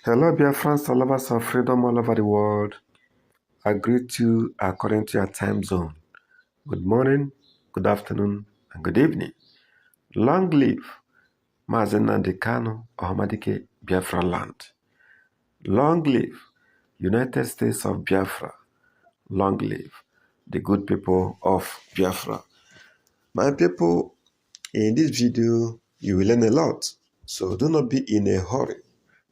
Hello, dear friends, all lovers of freedom all over the world. I greet you according to your time zone. Good morning, good afternoon, and good evening. Long live Mazi Nnamdi Kanu, Ahmadike, Biafra land. Long live United States of Biafra. Long live the good people of Biafra. My people, in this video, you will learn a lot. So do not be in a hurry.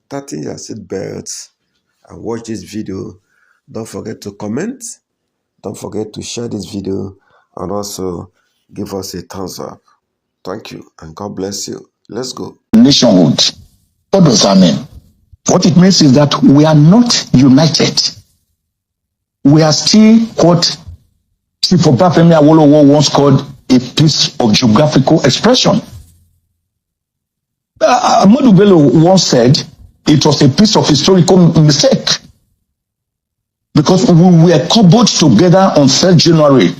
Tighten your seatbelts and watch this video. Don't forget to comment. Don't forget to share this video and also give us a thumbs up. Thank you and God bless you. Let's go. Nationhood. What does that mean? What it means is that we are not united. We are still what Chief Obafemi Awolowo once called a piece of geographical expression. Ahmadu Bello once said it was a piece of historical mistake because we were cobbled together on 3rd January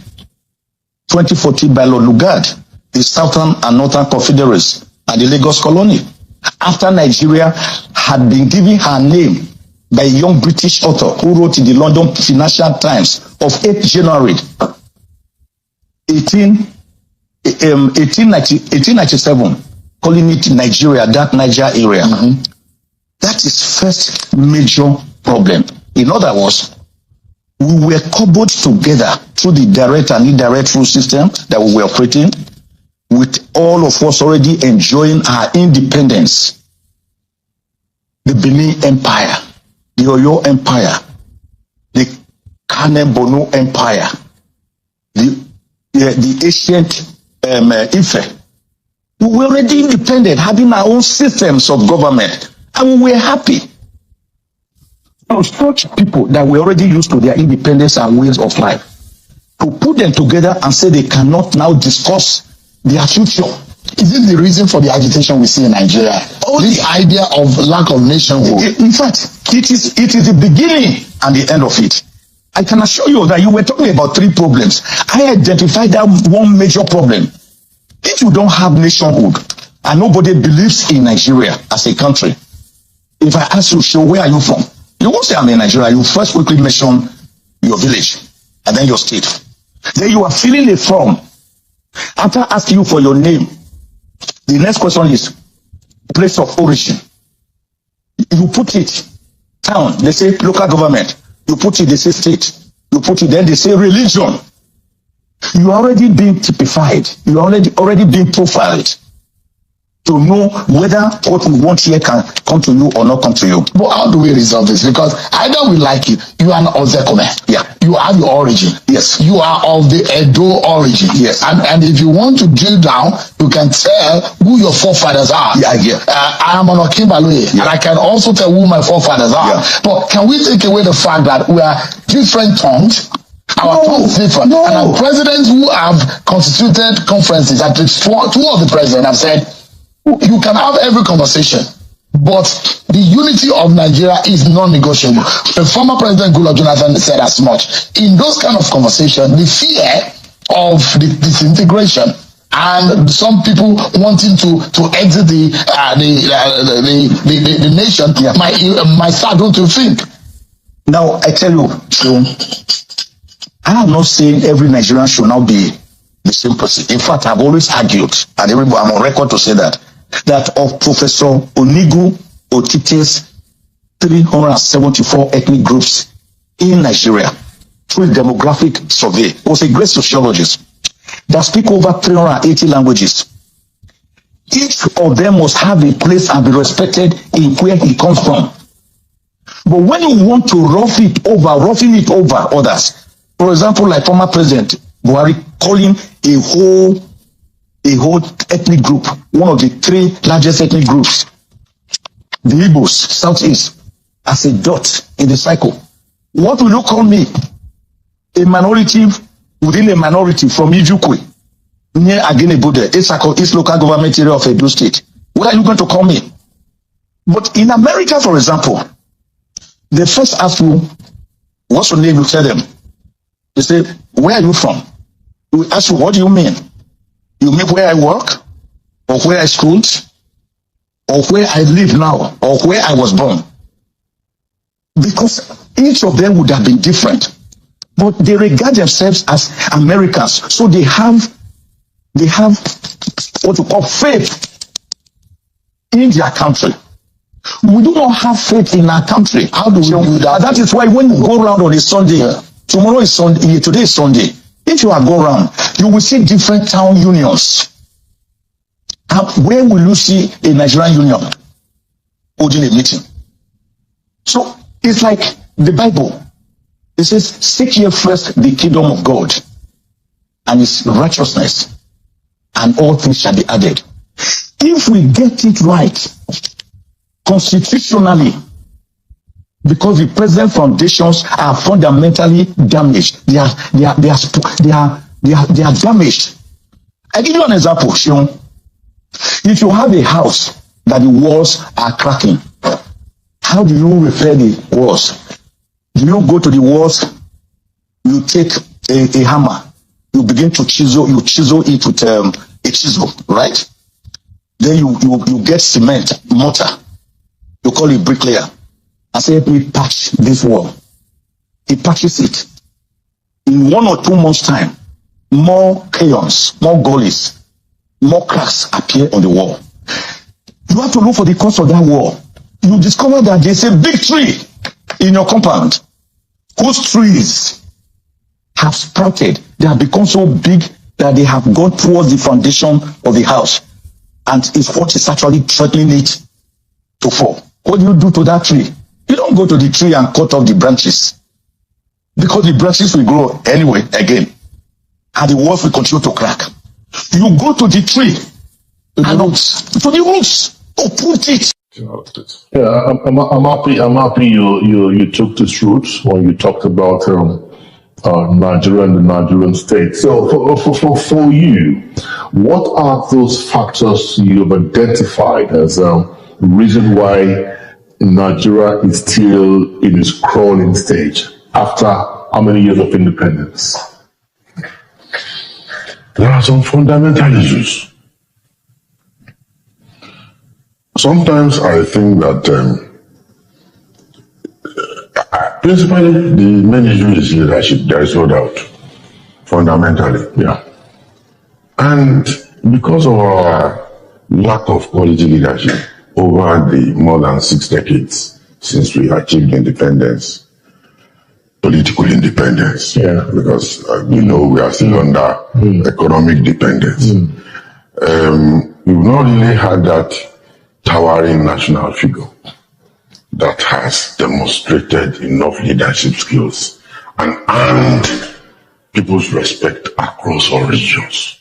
2014 by Lord Lugard, the Southern and Northern Confederates, and the Lagos colony, after Nigeria had been given her name by a young British author who wrote in the London Financial Times of 8th January 1897, calling it Nigeria, that Niger area. That is first major problem. In other words, we were cobbled together through the direct and indirect rule system that we were operating, with all of us already enjoying our independence. The Benin Empire, the Oyo Empire, the Kanem-Borno Empire, the ancient Ife. We were already independent, having our own systems of government, and we were happy. Now, such people that were already used to their independence and ways of life, to put them together and say they cannot now discuss their future. Is it the reason for the agitation we see in Nigeria? This idea of lack of nationhood. In fact, it is the beginning and the end of it. I can assure you that you were talking about 3 problems. I identified that one major problem. If you don't have nationhood and nobody believes in Nigeria as a country, if I ask you, show where are you from? You won't say I'm in Nigeria. You first quickly mention your village and then your state. Then you are filling a form. After asking you for your name, the next question is place of origin. You put it town, they say local government. You put it, they say state. You put it, then they say religion. You are already being typified. You are already being profiled to know whether what we want here can come to you or not come to you. But how do we resolve this? Because either we like you, you are an Ozekome. Yeah. You have your origin. Yes. You are of the Edo origin. Yes. And if you want to drill down, you can tell who your forefathers are. Yeah. I am an Okimbaloye, and I can also tell who my forefathers are. Yeah. But can we take away the fact that we are different tongues? Our tongues different. No. And our presidents who have constituted conferences, at least two of the presidents have said, you can have every conversation, but the unity of Nigeria is non-negotiable. The former President Goodluck Jonathan said as much. In those kind of conversations, the fear of the disintegration and some people wanting to exit the nation might start to think. Now I tell you, I am not saying every Nigerian should now be the same person. In fact, I've always argued, and I'm on record to say that of Professor Onigu Otite's 374 ethnic groups in Nigeria through a demographic survey. He was a great sociologist that speak over 380 languages. Each of them must have a place and be respected in where he comes from. But when you want to roughing it over others, for example, like former President Buhari calling a whole ethnic group, one of the 3 largest ethnic groups, the Igbos, Southeast, as a dot in the cycle. What will you call me? A minority within a minority from Ijukwe, near Agenebode, East local government area of Edo State. What are you going to call me? But in America, for example, they first ask you, what's your name? You tell them. They say, where are you from? We ask you, what do you mean? You mean where I work? Or where I schooled? Or where I live now? Or where I was born? because each of them would have been different. But they regard themselves as Americans, so they have what we call faith in their country. We do not have faith in our country. How do we do that? That is why when you go around on a Sunday, tomorrow is Sunday, today is Sunday. If you are go around, you will see different town unions. Where will you see a Nigerian union holding a meeting? So it's like the Bible. It says, seek ye first the kingdom of God and his righteousness, and all things shall be added. If we get it right constitutionally, because the present foundations are fundamentally damaged, they are damaged. I give you an example, Shion. If you have a house that the walls are cracking, how do you repair the walls? Do you go to the walls, you take a hammer, you begin to chisel it with a chisel, right? Then you get cement, mortar, you call it bricklayer, and say, we patch this wall. He patches it. In 1 or 2 months' time, more chaos, more gullies, more cracks appear on the wall. You have to look for the cause of that wall. You discover that there's a big tree in your compound whose trees have sprouted. They have become so big that they have gone towards the foundation of the house, and it's what is actually threatening it to fall. What do you do to that tree? You don't go to the tree and cut off the branches, because the branches will grow anyway again, and the walls will continue to crack. You go to the tree, to the roots, uproot it. Yeah, I'm happy you took this route when you talked about Nigeria and the Nigerian state. So for you, what are those factors you've identified as the reason why Nigeria is still in its crawling stage after how many years of independence? There are some fundamental issues. Sometimes I think that principally the main issue is leadership. There is no doubt, fundamentally. Yeah. And because of our lack of quality leadership over the more than 6 decades since we achieved independence, political independence, because we are still under economic dependence. We've not really had that towering national figure that has demonstrated enough leadership skills and earned people's respect across all regions.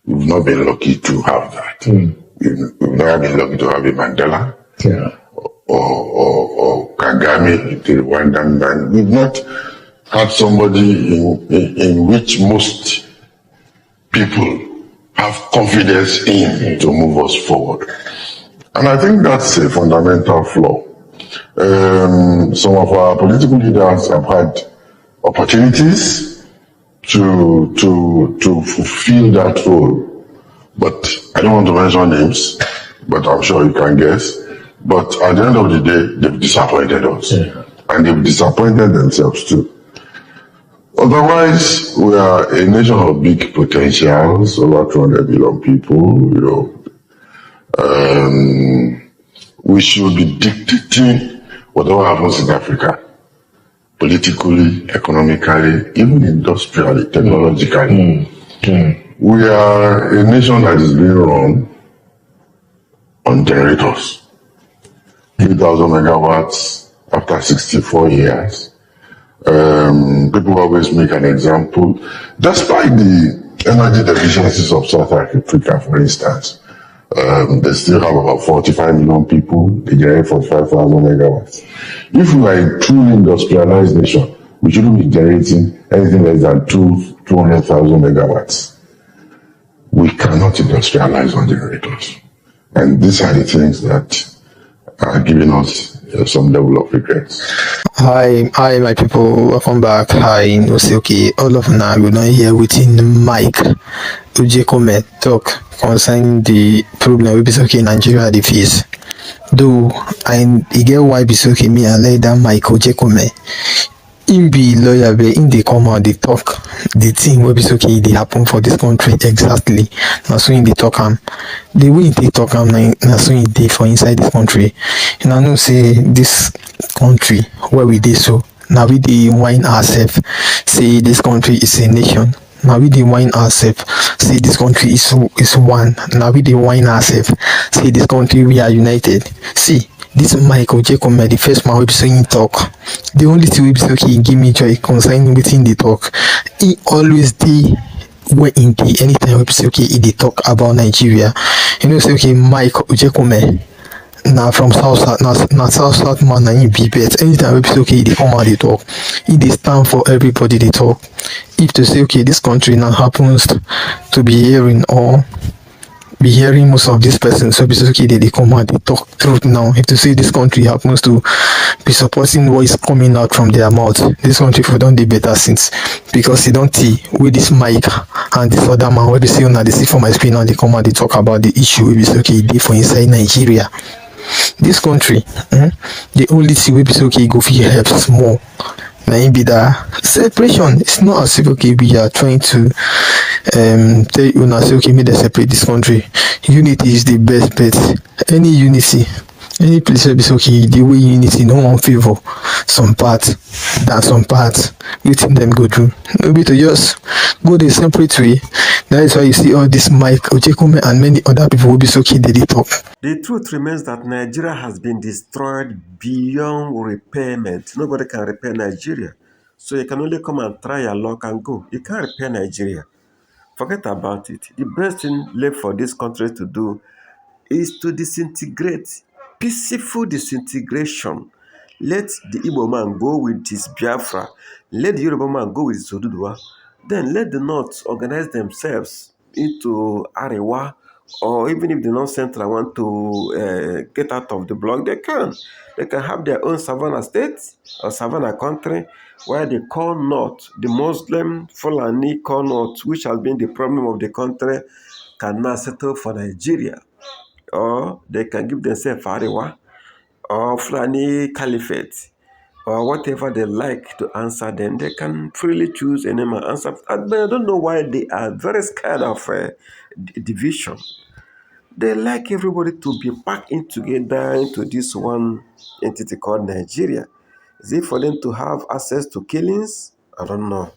We've not been lucky to have that. We've never been lucky to have a Mandela or Kagame, the Rwandan man. We've not had somebody in which most people have confidence in to move us forward. And I think that's a fundamental flaw. Some of our political leaders have had opportunities to fulfill that role. But I don't want to mention names, but I'm sure you can guess. But at the end of the day, they've disappointed us. And they've disappointed themselves too. Otherwise, we are a nation of big potentials, over 200 million people, we should be dictating whatever happens in Africa, politically, economically, even industrially, technologically. We are a nation that is being run on generators. 3,000 megawatts after 64 years. People always make an example. Despite the energy deficiencies of South Africa, for instance, they still have about 45 million people. They generate 45,000 megawatts. If we are a truly industrialized nation, we shouldn't be generating anything less than 200,000 megawatts. We cannot industrialize on generators. And these are the things that are giving us some level of regrets. Hi, my people. Welcome back. Hi, Nosioki. All of now we're not here within Mike Ujekome talk concerning the problem we in Nigeria the face. Though I get why be so okay me I like that Michael Jekome. Him be lawyer but him dey come out dey talk the thing wey be so okay e dey happen for dis country exactly. Na so him dey talk am. The way him take talk am na so e dey for inside dis country. Una know say dis country where we dey so na we dey whine ourself say dis country is a nation. Na we dey whine ourself say dis country is one. Na we dey whine ourself say dis country we are united. See dis Michael Jekome the first man wey be say him talk, the only thing wey be say okay e give me joy concerning wetin him dey talk, he always dey where him dey anytime wey be say okay e dey talk about Nigeria. You know say okay Mike Ojekome na from south south man na him be, but anytime wey be say okay e dey come out dey talk, e dey stand for everybody dey talk. If to say okay dis country now happens to be hearing or be hearing most of these persons so be say okay dey come out dey talk truth now. If to say dis country happens to be supporting what is coming out from their mouth, dis country for don dey better since, because e don tey wey dis Mike and dis other man wey be say una dey see for my screen now dey come out dey talk about the issue wey be say okay e dey for inside Nigeria. Dis country the only thing wey be say okay e go fit help small na im be that separation. It's not as if okay we are trying to tell una say okay make dem separate dis country. Unity is the best bet. Any unity, any place wey be say okay the way unity no wan favour some part than some part, wetin dem go do no be to just go the separate way. That is why you see all this Mike Ojekome and many other people wey be say okay dey talk. The truth remains that Nigeria has been destroyed beyond repairment. Nobody can repair Nigeria. So you can only come and try your luck and go. You can't repair Nigeria. Forget about it. The best thing left for this country to do is to disintegrate. Peaceful disintegration. Let the Igbo man go with his Biafra. Let the Yoruba man go with his Oduduwa. Then let the North organize themselves into Arewa, or even if the North Central want to get out of the block, they can. They can have their own Savannah state or Savannah country, where they call North, the Muslim Fulani call North, which has been the problem of the country, can now settle for Nigeria. Or they can give themselves Arewa or Fulani Caliphate, or whatever they like to answer them. They can freely choose a name and answer. But I don't know why they are very scared of division. They like everybody to be packed in together into this one entity called Nigeria. Is it for them to have access to killings? I don't know.